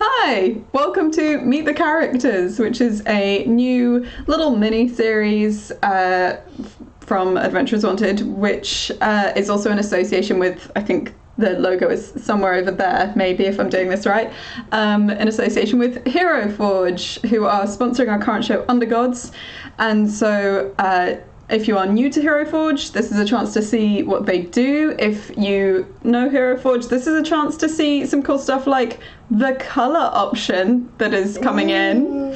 Hi, welcome to Meet the Characters, which is a new little mini-series from Adventurers Wanted, which is also in association with, I think the logo is somewhere over there, maybe, if I'm doing this right, in association with Hero Forge, who are sponsoring our current show, Undergods. And so if you are new to Hero Forge, this is a chance to see what they do. If you know Hero Forge, this is a chance to see some cool stuff like the colour option that is coming in.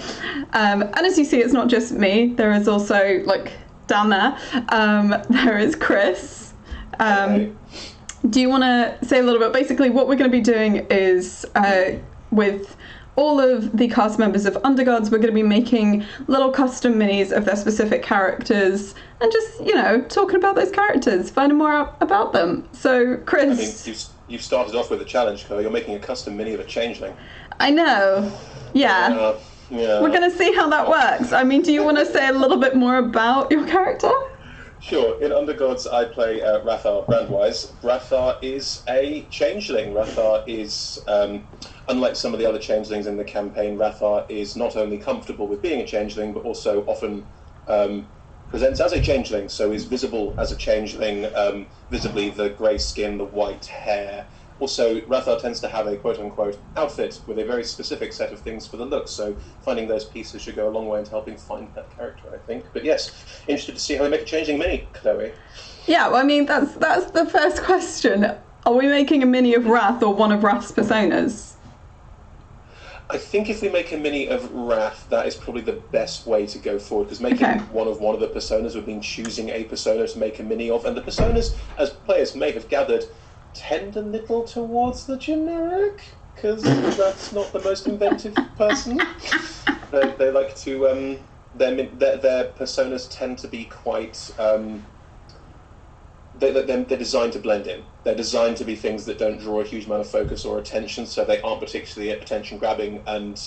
And as you see, it's not just me. There is also, like, down there, there is Chris. Do you want to say a little bit? Basically, what we're going to be doing is with all of the cast members of Undergods, we're going to be making little custom minis of their specific characters and just, you know, talking about those characters, finding more out about them. So, Chris... I mean, you've started off with a challenge, Chloe. You're making a custom mini of a changeling. I know. Yeah. Yeah. We're going to see how that works. I mean, do you want to say a little bit more about your character? Sure. In Undergods, I play Rathar, brand-wise. Rathar is a changeling. Rathar is, unlike some of the other changelings in the campaign, Rathar is not only comfortable with being a changeling, but also often presents as a changeling, so is visible as a changeling, visibly the grey skin, the white hair. Also, Rathar tends to have a quote-unquote outfit with a very specific set of things for the look, so finding those pieces should go a long way into helping find that character, I think. But yes, interested to see how we make a changeling mini, Chloe. Yeah, well, I mean, that's the first question. Are we making a mini of Wrath or one of Wrath's personas? I think if we make a mini of Wrath, that is probably the best way to go forward, because making one of the personas would mean choosing a persona to make a mini of, and the personas, as players may have gathered, tend a little towards the generic, because that's not the most inventive person. They like to their personas tend to be quite they're designed to blend in. They're designed to be things that don't draw a huge amount of focus or attention, so they aren't particularly attention grabbing. And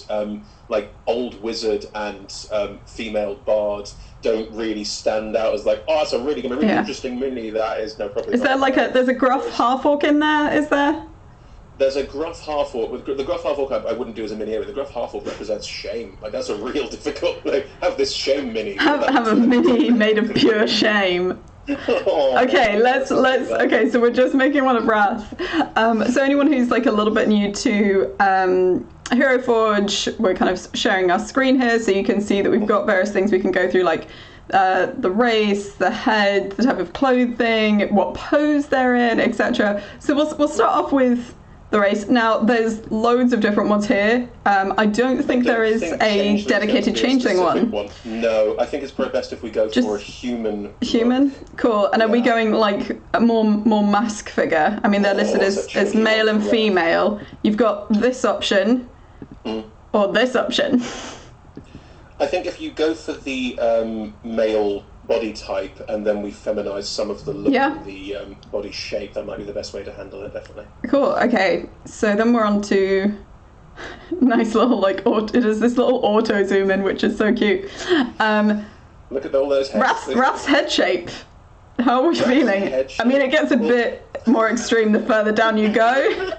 like old wizard and female bard don't really stand out as like, oh, it's a really interesting mini. That is no problem. Is there like there's a gruff half orc in there? Is there? There's a gruff half orc. With the gruff half orc, I wouldn't do as a mini. But the gruff half orc represents shame. Like that's a real difficult. Like, have this shame mini. Have a mini made of pure shame. Okay, let's okay, so we're just making one of Wrath. So anyone who's like a little bit new to Hero Forge, we're kind of sharing our screen here so you can see that we've got various things we can go through, like the race, the head, the type of clothing, what pose they're in, etc. So we'll start off with the race. Now, there's loads of different ones here. I don't think there is a dedicated changeling one. No, I think it's probably best if we go for a human. Human? Look. Cool. And are we going like a more mask figure? I mean, they're listed as male and female. You've got this option or this option. I think if you go for the male body type and then we feminize some of the look and the body shape, that might be the best way to handle it, definitely. Cool. Okay, so then we're on to nice little like it is this little auto zoom in, which is so cute. Look at all those heads. Rath's head shape. How are we feeling? I mean, it gets a bit more extreme the further down you go.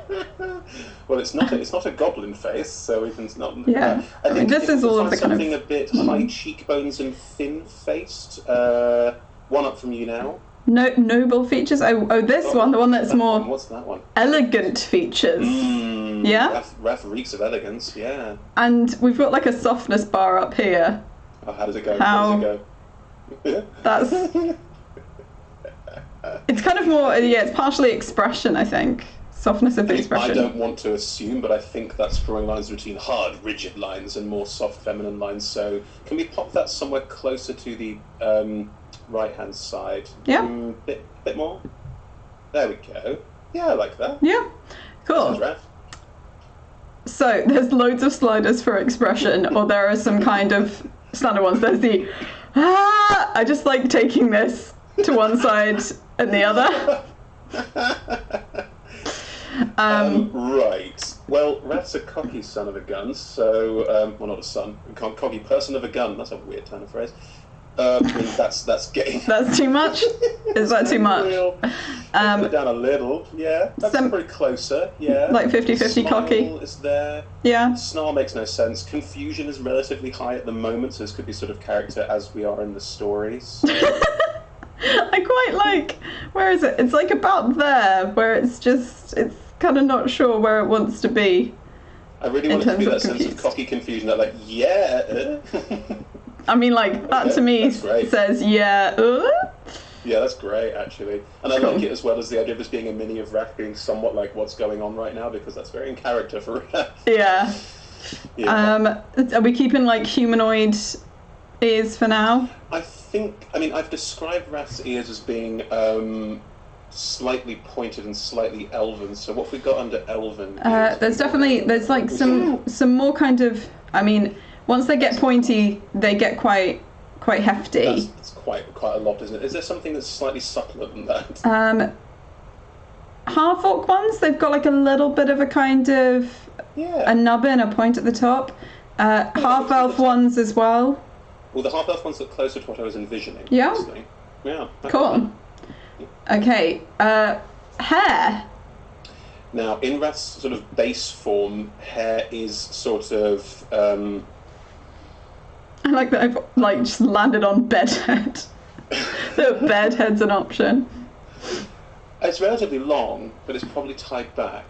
Well, it's not a goblin face, so we can not. Yeah, I think this is all of the kind of something a bit high cheekbones and thin faced. One up from you now. No noble features. Oh, this one, the one that's more. What's that one? Elegant features. Yeah. Rath reeks of elegance. Yeah. And we've got like a softness bar up here. Oh, how does it go? How does it go? That's. It's kind of more. Yeah, it's partially expression, I think. Softness of the expression. I don't want to assume, but I think that's drawing lines between hard, rigid lines and more soft, feminine lines. So can we pop that somewhere closer to the right-hand side? Yeah. Bit more? There we go. Yeah, I like that. Yeah. Cool. So there's loads of sliders for expression, or there are some kind of standard ones. There's the, I just like taking this to one side and the other. Right. Well, Rath's a cocky son of a gun, so well, not a son, a cocky person of a gun. That's a weird turn of phrase. That's getting... That's too much? Is that too much? Put it down a little, yeah. That's pretty closer, yeah. Like 50-50 cocky? Is there. Yeah. Snarl makes no sense. Confusion is relatively high at the moment, so this could be sort of character as we are in the stories. I quite like... Where is it? It's like about there, where it's kind of not sure where it wants to be. I really want it to be that sense of cocky confusion, that like, yeah. I mean, like, that to me says, yeah. Yeah, that's great, actually. And I like it as well as the idea of this being a mini of Rath being somewhat like what's going on right now, because that's very in character for Rath. Yeah. Are we keeping, like, humanoid ears for now? I've described Rath's ears as being slightly pointed and slightly elven, so what have we got under elven? There's like some more kind of, I mean, once they get pointy, they get quite hefty. That's quite a lot, isn't it? Is there something that's slightly subtler than that? Half-orc ones, they've got like a little bit of a kind of a nubbin, a point at the top. Half-elf ones as well. Well, the half-elf ones look closer to what I was envisioning. Yeah? Honestly. Yeah. Cool. Okay, hair. Now, in Rath's sort of base form, hair is sort of... I like that I've just landed on bedhead. So bedhead's an option. It's relatively long, but it's probably tied back.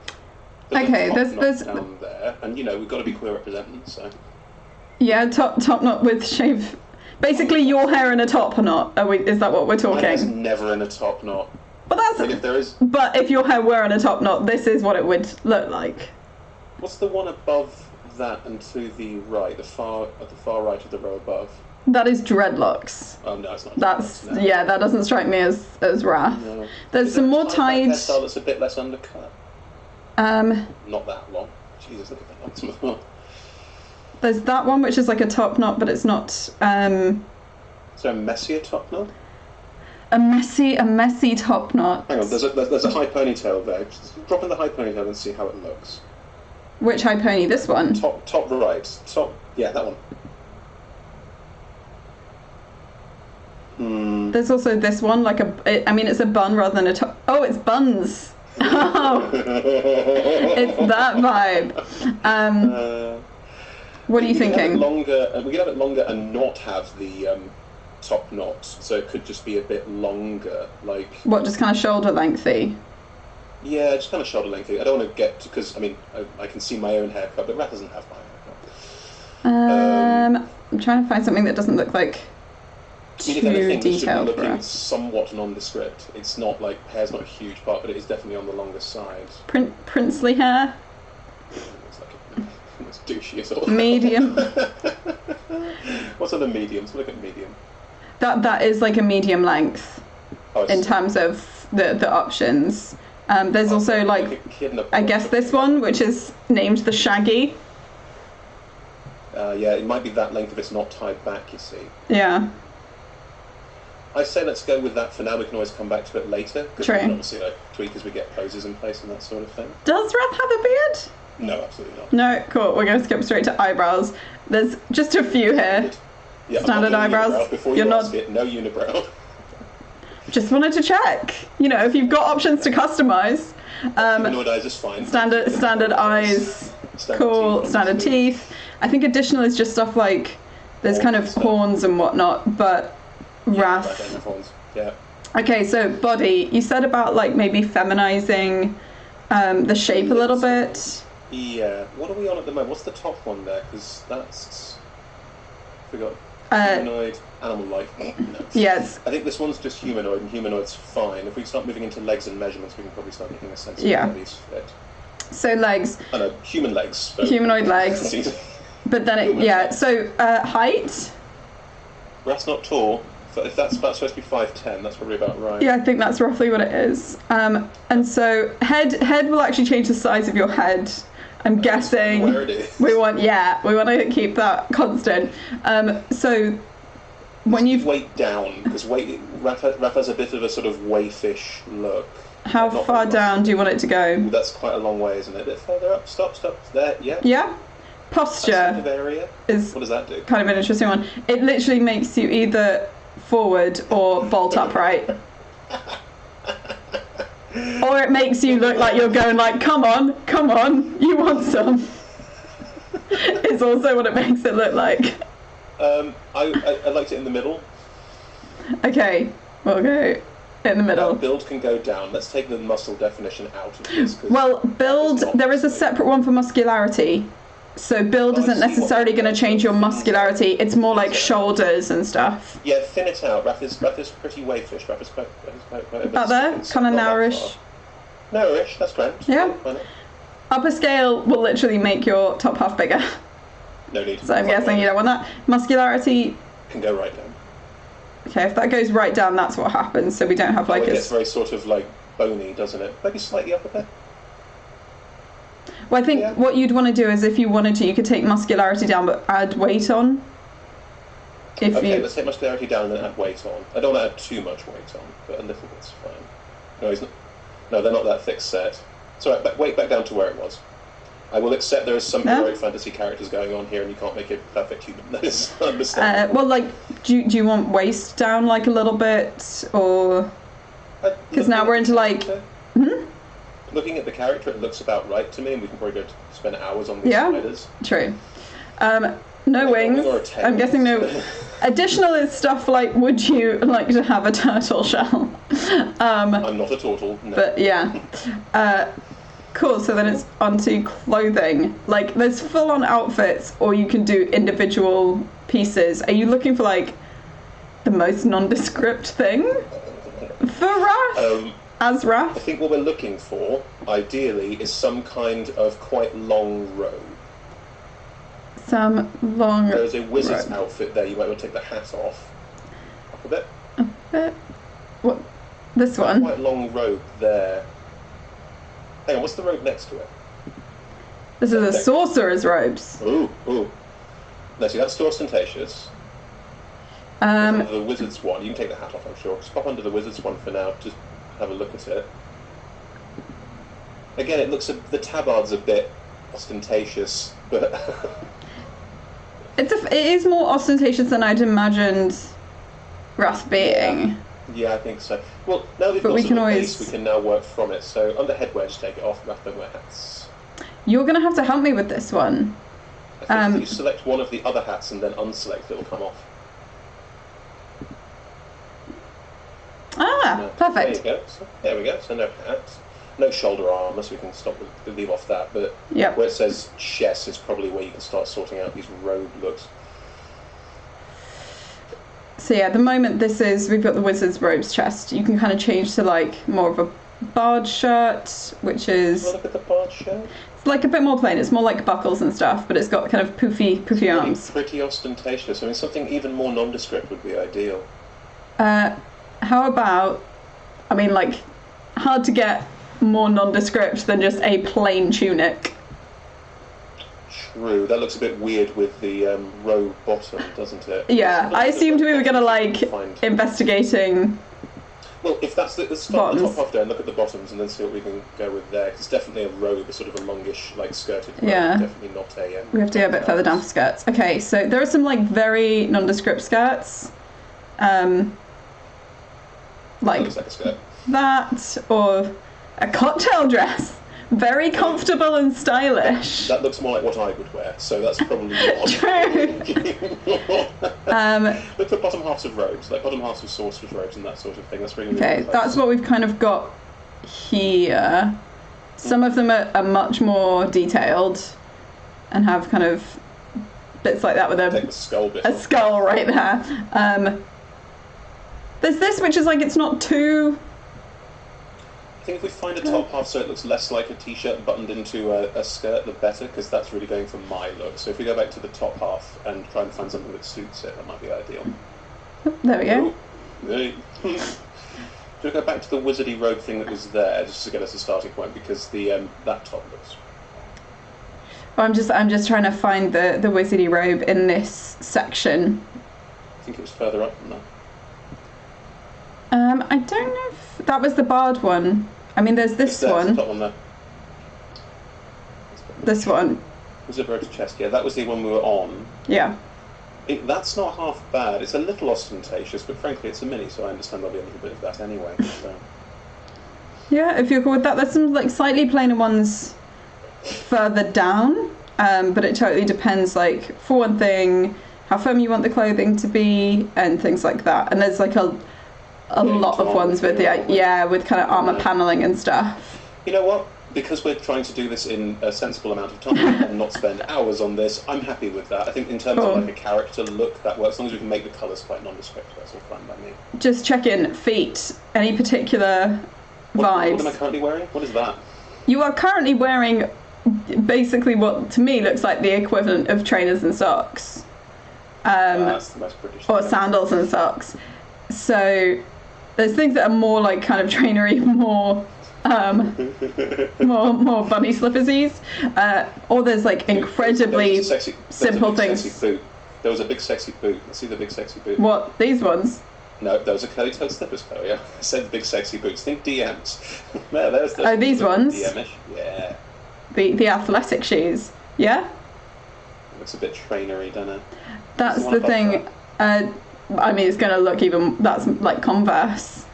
Okay, there's down there, and we've got to be queer representing, so... Yeah, top knot with shave. Basically, your hair in a top knot. Is that what we're talking? My hair's never in a top knot. But if there is... But if your hair were in a top knot, this is what it would look like. What's the one above that and to the right, at the far right of the row above? That is dreadlocks. Oh no, it's not. That doesn't strike me as Rath. No. There's some more tied. Hairstyle that's a bit less undercut. Not that long. Jesus, look at that long. There's that one which is like a top knot, but it's not. Is there a messier top knot? A messy top knot. Hang on, there's a high ponytail there. Just drop in the high ponytail and see how it looks. Which high pony? This one? Top right. Yeah, that one. There's also this one, like it's a bun rather than a top. Oh, it's buns. Oh, it's that vibe. What are you thinking? We could have it longer and not have the top knot, so it could just be a bit longer, like... What, just kind of shoulder lengthy? Yeah, just kind of shoulder lengthy. I don't want to get... Because, I can see my own haircut, but Rath doesn't have my haircut. I'm trying to find something that doesn't look like too detailed. It should be looking somewhat nondescript. It's not like... Hair's not a huge part, but it is definitely on the longer side. Princely hair? It's douchey as all. Medium. What's other mediums? Look at medium. That is like a medium length in terms of the options. There's also like I guess this one, which is named the Shaggy. Yeah, it might be that length if it's not tied back, you see. Yeah. I say let's go with that for now. We can always come back to it later. True. We can obviously tweak as we get poses in place and that sort of thing. Does Rath have a beard? No, absolutely not. No, cool. We're going to skip straight to eyebrows. There's just a few here. Yeah, standard eyebrows. Before you ask it, no unibrow. Just wanted to check. If you've got options to customize. Humanoid eyes is fine. Standard eyes. Cool. Standard teeth. I think additional is just stuff like there's kind of horns and whatnot, but Rath. Horns. Yeah. Okay, so body. You said about like maybe feminizing the shape a little bit. Yeah. What are we on at the moment? What's the top one there? Because that's... I forgot. Humanoid, animal-like. No. Yes. I think this one's just humanoid, and humanoid's fine. If we start moving into legs and measurements, we can probably start getting a sense of how these fit. So legs. I know, human legs. Humanoid legs. But then so height? Rath's not tall. If that's about supposed to be 5'10", that's probably about right. Yeah, I think that's roughly what it is. And so head will actually change the size of your head. I'm guessing where it is. we want to keep that constant. So when you weight down, because Rath has a bit of a sort of waifish look. How far down do you want it to go? That's quite a long way, isn't it? A bit further up. Stop. There. Yeah. Yeah. posture Sort of area? is What does that do? kind of an interesting one. It literally makes you either forward or bolt upright. Or it makes you look like you're going like, come on, you want some. It's also what it makes it look like. I liked it in the middle. Okay, we'll go in the middle. Build can go down. Let's take the muscle definition out of this. Well, build, there is a separate one for muscularity. So build isn't necessarily going to change your muscularity. It's more like shoulders and stuff. Yeah, thin it out. Rath's pretty waifish. Rath's quite about there, kind of narrowish. Narrowish, that's grand. Yeah. Upper scale will literally make your top half bigger. No need. So I'm guessing you don't want that. Muscularity can go right down. Okay, if that goes right down, that's what happens. So we don't have like it gets very sort of like bony, doesn't it? Maybe slightly up a bit. Well, I think what you'd want to do is if you wanted to, you could take muscularity down but add weight on. Let's take muscularity down and then add weight on. I don't want to add too much weight on, but a little bit's fine. No, they're not that thick set. It's all right, weight back down to where it was. I will accept there is some heroic fantasy characters going on here and you can't make a perfect human. That is understandable. Well, like, do you want waist down like a little bit, or... Because now we're into like... Looking at the character, it looks about right to me, and we can probably go to spend hours on these spiders. True. No wings. I'm guessing no... Additional is stuff like, would you like to have a turtle shell? I'm not a turtle, no. But yeah. Cool, so then it's onto clothing. Like, there's full-on outfits, or you can do individual pieces. Are you looking for, like, the most nondescript thing? For Rath? As Rath? I think what we're looking for, ideally, is some kind of quite long robe. Some long There's a wizard's outfit there. You might want to take the hat off. Up a bit. A bit? What? This one? Quite long robe there. Hang on, what's the robe next to it? This is a sorcerer's robes. Ooh. No, see, that's too ostentatious. Under the wizard's one, you can take the hat off, I'm sure. Just pop under the wizard's one for now, just have a look at it. Again, it looks, the tabard's a bit ostentatious, but... It is more ostentatious than I'd imagined Rath being. Yeah, I think so. Well, now we've got some base, we can now work from it. So under headwear, just take it off. Rath don't wear hats. You're going to have to help me with this one. I think if you select one of the other hats and then unselect, it'll come off. Perfect. There we go. So no hats. No shoulder armour, so we can leave off that. But where it says chest is probably where you can start sorting out these robe looks. So yeah, at the moment we've got the wizard's robes chest. You can kind of change to like more of a bard shirt, which is... Look at the bard shirt. It's like a bit more plain. It's more like buckles and stuff, but it's got kind of poofy arms. Pretty ostentatious. I mean, something even more nondescript would be ideal. How about... I mean, like, hard to get more nondescript than just a plain tunic. True, that looks a bit weird with the robe bottom, doesn't it? Yeah, I assumed we were going to, like, investigating... Well, if that's let's start the top half there and look at the bottoms and then see what we can go with there. It's definitely a robe, a sort of a longish, like, skirted robe. Yeah. Definitely not a... we have to go a bit further down for skirts. Okay, so there are some, like, very nondescript skirts. Like a skirt. That, or a cocktail dress. Very comfortable and stylish. That looks more like what I would wear, so that's probably not. True. Look for bottom halves of robes, like bottom halves of sorcerer's robes and that sort of thing. That's really okay. That's what we've kind of got here. Some of them are much more detailed and have kind of bits like that with Take the skull bit a skull right there. There's this, which is like it's not too. I think if we find a top half so it looks less like a t-shirt buttoned into a skirt, the better, because that's really going for my look. So if we go back to the top half and try and find something that suits it, that might be ideal. There we go. Do we go back to the wizardy robe thing that was there, just to get us a starting point, because the that top looks... Oh, I'm just trying to find the wizardy robe in this section. I think it was further up than that. I don't know if that was the bard one. I mean, there's this one. The top one there. This one. Visibility chest, yeah, that was the one we were on. Yeah. That's not half bad. It's a little ostentatious, but frankly, it's a mini, so I understand there'll be a little bit of that anyway. So. Yeah, if you're cool with that. There's some like slightly plainer ones further down, but it totally depends. Like, for one thing, how firm you want the clothing to be, and things like that. And there's like a lot of ones with with kind of armor paneling and stuff. You know what? Because we're trying to do this in a sensible amount of time and not spend hours on this, I'm happy with that. I think in terms of like a character look, that works. As long as we can make the colours quite nondescript, that's all fine by me. Just check in feet. Any particular vibes? What am I currently wearing? What is that? You are currently wearing basically what to me looks like the equivalent of trainers and socks. That's the most British or thing. Sandals and socks. So there's things that are more like kind of trainery, more bunny slippersies, or there's like incredibly simple things. There was a big sexy boot. Let's see the big sexy boot. What, these ones? No, those are curly-toed slippers, Chloe. Yeah. I said big sexy boots. Think DMs. There's these ones? DM-ish. Yeah. The athletic shoes. Yeah? Looks a bit trainery, doesn't it? That's the thing. I mean, it's going to look even... That's like Converse.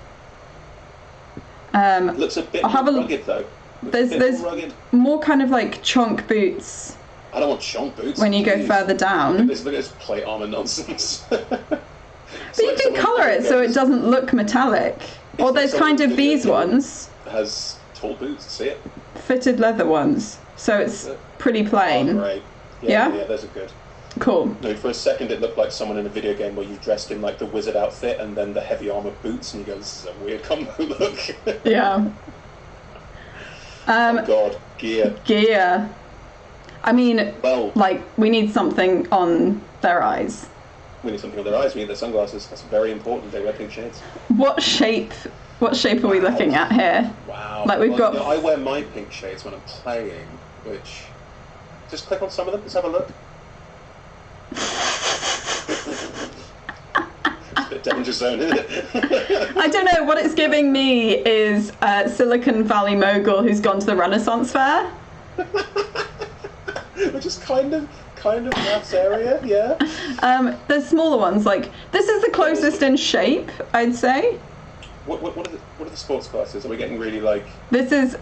Looks a bit rugged, though. There's more kind of like chonk boots. I don't want chonk boots. When you go further down. Look at this plate armor nonsense. But you can colour it so it doesn't look metallic. Or there's kind of these ones. Has tall boots, see it? Fitted leather ones. So it's pretty plain. Oh, right. Yeah? Yeah, those are good. Cool. No, for a second it looked like someone in a video game where you dressed in like the wizard outfit and then the heavy armor boots, and you go, this is a weird combo look. Yeah. Oh god, gear. Gear. I mean, like, we need something on their eyes. We need something on their eyes, we need their sunglasses. That's very important, they wear pink shades. What shape are we looking at here? Wow. Like we've got... You know, I wear my pink shades when I'm playing, which... Just click on some of them, let's have a look. It's a bit danger zone, isn't it? I don't know, what it's giving me is Silicon Valley mogul who's gone to the Renaissance Fair. Which is kind of maths area, yeah. There's smaller ones, like, this is the closest in shape, I'd say. What are the sports classes? Are we getting really like... This is...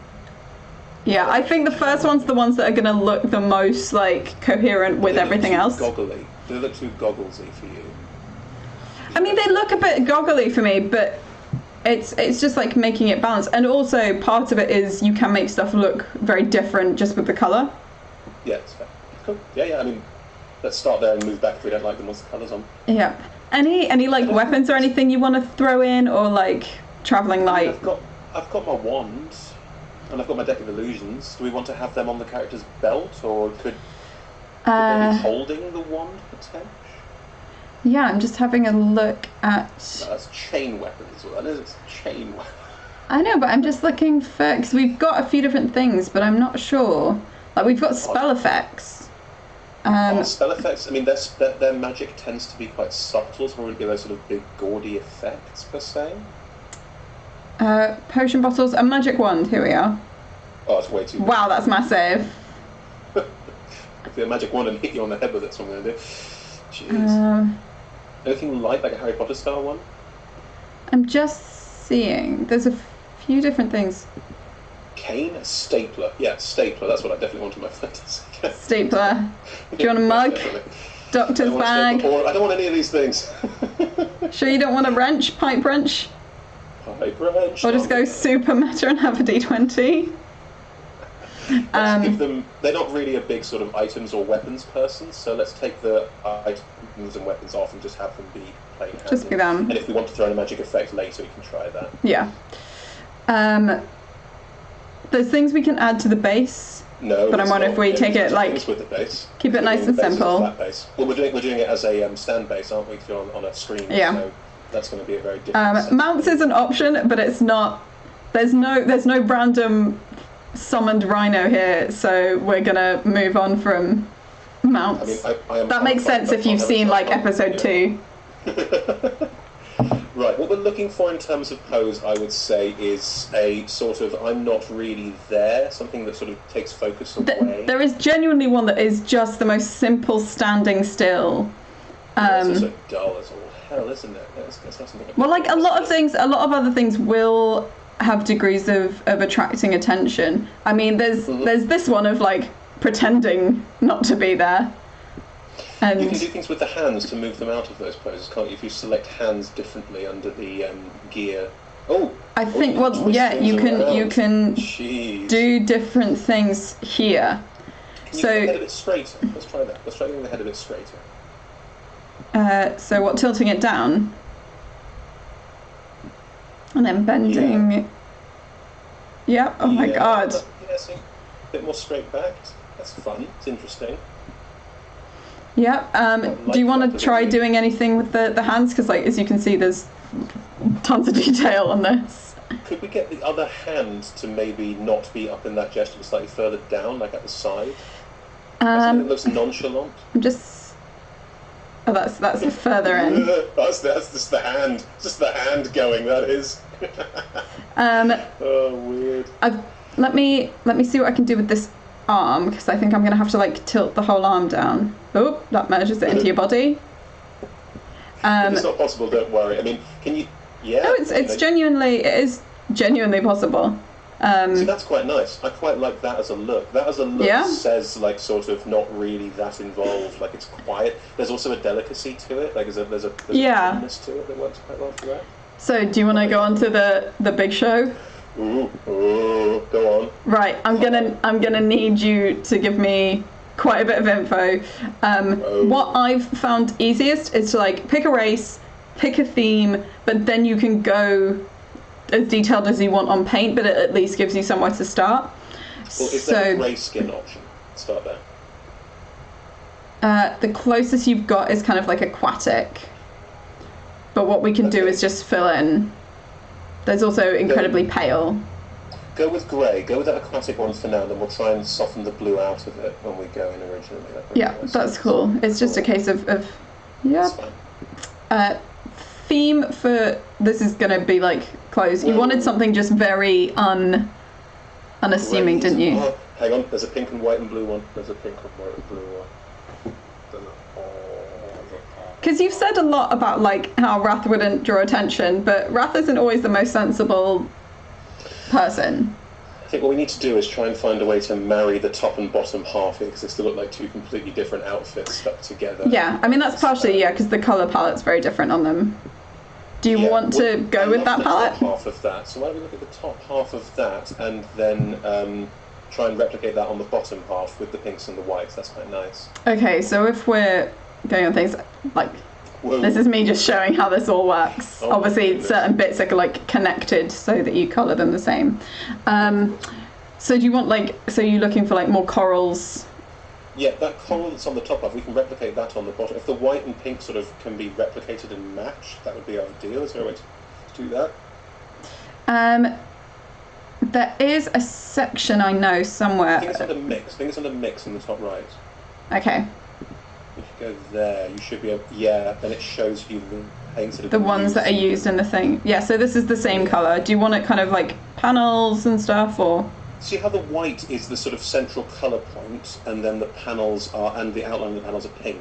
Yeah, I think the first one's the ones that are going to look the most, like, coherent with everything else. Goggly. Do they look too gogglesy for you? I mean, they look a bit goggly for me, but it's just, like, making it balanced. And also, part of it is you can make stuff look very different just with the colour. Yeah, that's fair. Cool. Yeah, I mean, let's start there and move back if we don't like them once the colour's on. Yeah. Any like, weapons or anything you want to throw in, or, like, travelling light? I've got my wand. And I've got my deck of illusions. Do we want to have them on the character's belt, or could they be holding the wand potentially? Yeah, I'm just having a look at... No, that's chain weapons. Well, that is, it's chain weapons. I know, but I'm just looking for... Because we've got a few different things, but I'm not sure. Like, we've got spell effects. Spell effects, I mean, their magic tends to be quite subtle, so it wouldn't be those sort of big, gaudy effects, per se. Potion bottles, a magic wand, here we are. Oh, it's way too big. Wow, that's massive. If a magic wand and hit you on the head with it, that's what I'm going to do. Jeez. Anything like a Harry Potter style one? I'm just seeing. There's a few different things. Cane? Stapler. Yeah, stapler. That's what I definitely want in my fantasy. Stapler. Do you want a mug? Doctor's bag? I don't want any of these things. Sure you don't want a wrench? Pipe wrench? Pipe wrench. Or just go super meta and have a D20? Let's give them... They're not really a big sort of items or weapons person, so let's take the items and weapons off and just have them be plain handy. Just be them. And if we want to throw in a magic effect later, we can try that. Yeah. There's things we can add to the base. No, but I'm wondering if we take it like with the base. Keep it nice and simple. Flat base. Well, we're doing it as a stand base, aren't we? If you're on a screen. Yeah. So that's going to be a very different. Mounts is an option, but it's not. There's no random summoned rhino here, so we're gonna move on from mounts. I mean, that makes sense if you've seen like episode 2. Right, what we're looking for in terms of pose, I would say, is a sort of I'm not really there, something that sort of takes focus away. There is genuinely one that is just the most simple standing still. It's also dull as all hell, isn't it? It's not something Well, like a lot of other things will have degrees of attracting attention. I mean, there's this one of like pretending not to be there. And you can do things with the hands to move them out of those poses, can't you? If you select hands differently under the gear. I think you can Jeez. do different things here. Can you get the head a bit straighter? Let's try that. Let's try getting the head a bit straighter. So what, tilting it down? And then bending. Yeah. Oh my god. Yeah, see? A bit more straight back. That's fun. It's interesting. Yeah. Do you want to try doing anything with the hands? Because, like, as you can see, there's tons of detail on this. Could we get the other hand to maybe not be up in that gesture, but slightly further down, like at the side? It looks nonchalant. I'm just. Oh, that's further in. that's just the hand. Just the hand going. That is. Oh, weird. Let me see what I can do with this arm, because I think I'm gonna have to like tilt the whole arm down. Oh, that merges it into your body. It's not possible. Don't worry. I mean, can you? Yeah. No, it is genuinely possible. See, that's quite nice. I quite like that as a look. That as a look says like sort of not really that involved. Like it's quiet. There's also a delicacy to it. Like there's a calmness to it that works quite well for that. So do you want to go on to the big show? Ooh, go on. Right, I'm gonna need you to give me quite a bit of info. What I've found easiest is to like pick a race, pick a theme, but then you can go as detailed as you want on paint, but it at least gives you somewhere to start. Well, is there a grey skin option? Start there. The closest you've got is kind of like aquatic, but what we can do is just fill in. There's also incredibly pale. Go with grey. Go with that aquatic one for now, then we'll try and soften the blue out of it when we go in originally. That's cool. It's just a case of theme for this is going to be like clothes. You wanted something just very unassuming, didn't you? Oh, hang on, there's a pink and white and blue one. There's a pink and white and blue one. Because you've said a lot about like how Rath wouldn't draw attention, but Rath isn't always the most sensible person. I think what we need to do is try and find a way to marry the top and bottom half here, because they still look like two completely different outfits stuck together. Yeah, I mean that's partially because the colour palette's very different on them. Do you want to go with that palette? Top half of that. So why don't we look at the top half of that and then try and replicate that on the bottom half with the pinks and the whites. That's quite nice. Okay, so if we're going on things like this is me just showing how this all works. Obviously certain bits are like connected so that you colour them the same. So do you want you're looking for like more corals? Yeah, that coral that's on the top half, we can replicate that on the bottom. If the white and pink sort of can be replicated and matched, that would be ideal. Is there a way to do that? There is a section I know somewhere. I think it's under mix. I think it's under mix in the top right. Okay. If you go there, you should be able... Yeah, then it shows you the paints that have the ones that are used in the thing. Yeah, so this is the same colour. Do you want it kind of like panels and stuff, or...? See how the white is the sort of central colour point, and then the panels are, and the outline of the panels are pink.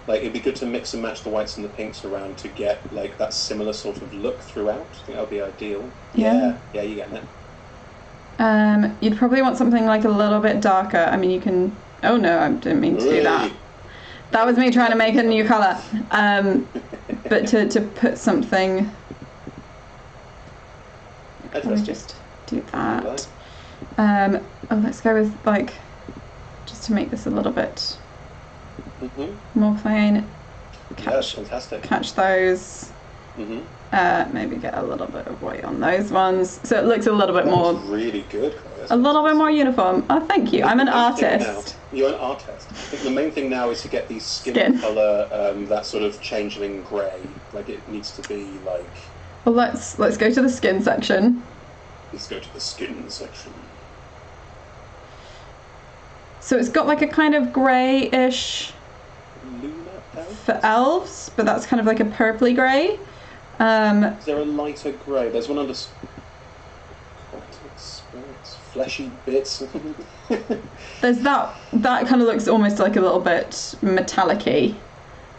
Like, it'd be good to mix and match the whites and the pinks around to get, like, that similar sort of look throughout. I think that would be ideal. Yeah, you get it. You'd probably want something, like, a little bit darker. I mean, you can... Oh, no, I didn't mean to do that. That was me trying to make a new colour. But to put something... Let me just do that. Let's go with like just to make this a little bit more plain. Fantastic. Catch those. Maybe get a little bit of white on those ones, so it looks a little bit more. Really good. A little bit more uniform. Oh, thank you. I'm an artist. You're an artist. I think the main thing now is to get the skin colour, that sort of changeling grey. Like it needs to be like. Well, let's go to the skin section. Let's go to the skin section. So it's got like a kind of greyish for elves, but that's kind of like a purpley grey. Is there a lighter grey? There's one under spirits, fleshy bits. There's that kind of looks almost like a little bit metallic-y.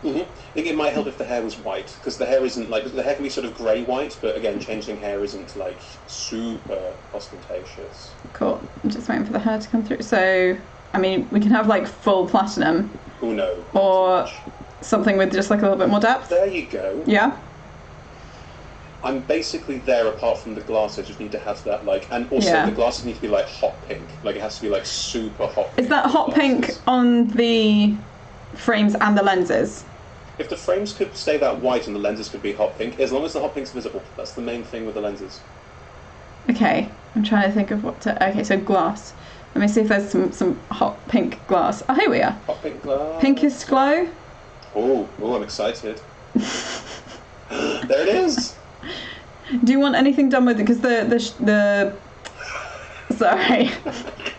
I think it might help if the hair was white, because the hair isn't like, the hair can be sort of grey white, but again, changeling hair isn't like super ostentatious. Cool. I'm just waiting for the hair to come through. So, I mean, we can have like full platinum. Oh no. Or something with just like a little bit more depth. There you go. Yeah. I'm basically there apart from the glass. I just need to have that like, and also the glasses need to be like hot pink. Like it has to be like super hot pink. Is that hot pink on the frames and the lenses? If the frames could stay that white and the lenses could be hot pink, as long as the hot pink's visible, that's the main thing with the lenses. Okay, I'm trying to think of what to. Okay, so glass. Let me see if there's some hot pink glass. Oh, here we are. Hot pink glass. Pinkest glow. Oh, I'm excited. There it is. Do you want anything done with it? Because the sorry,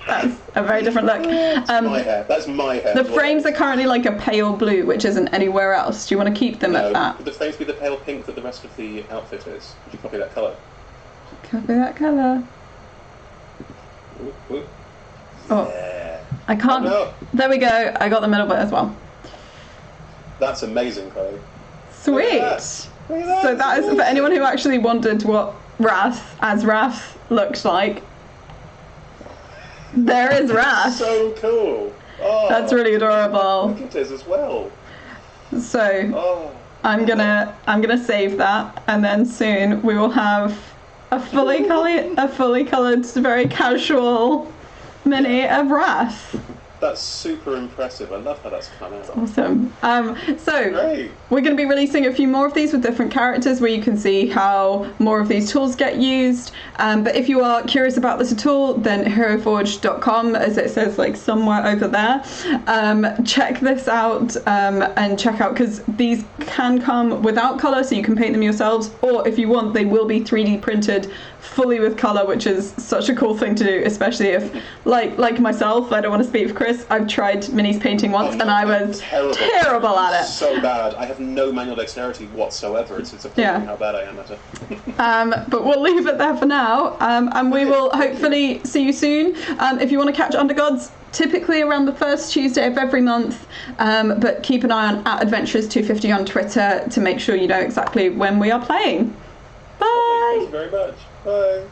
that's a very different look. My hair. That's my hair. The frames are currently like a pale blue, which isn't anywhere else. Do you want to keep them at that? Would the frames be the pale pink that the rest of the outfit is? Would you copy that colour? Copy that colour. Ooh. Oh, yeah. I can't. Oh, no. There we go. I got the middle bit as well. That's amazing, Chloe. Sweet. Look at that. So that is for anyone who actually wondered what Rath looks like. There is Rath. So cool. Oh, that's really adorable. Look at this as well. So I'm gonna save that, and then soon we will have a fully coloured, very casual mini of Rath. That's super impressive. I love how that's come out. Awesome. So Great. we're going to be releasing a few more of these with different characters where you can see how more of these tools get used. But if you are curious about this at all, then heroforge.com, as it says like somewhere over there. Check this out and check out, because these can come without colour, so you can paint them yourselves, or if you want, they will be 3D printed fully with colour, which is such a cool thing to do, especially if, like myself, I don't want to speak for Chris, I've tried minis painting once and I was terrible at it. So bad. I have no manual dexterity whatsoever. It's appalling how bad I am at it. But we'll leave it there for now, and we will hopefully see you soon. If you want to catch Undergods, typically around the first Tuesday of every month, but keep an eye on @Adventurers250 on Twitter to make sure you know exactly when we are playing. Bye! Thank you very much. Bye.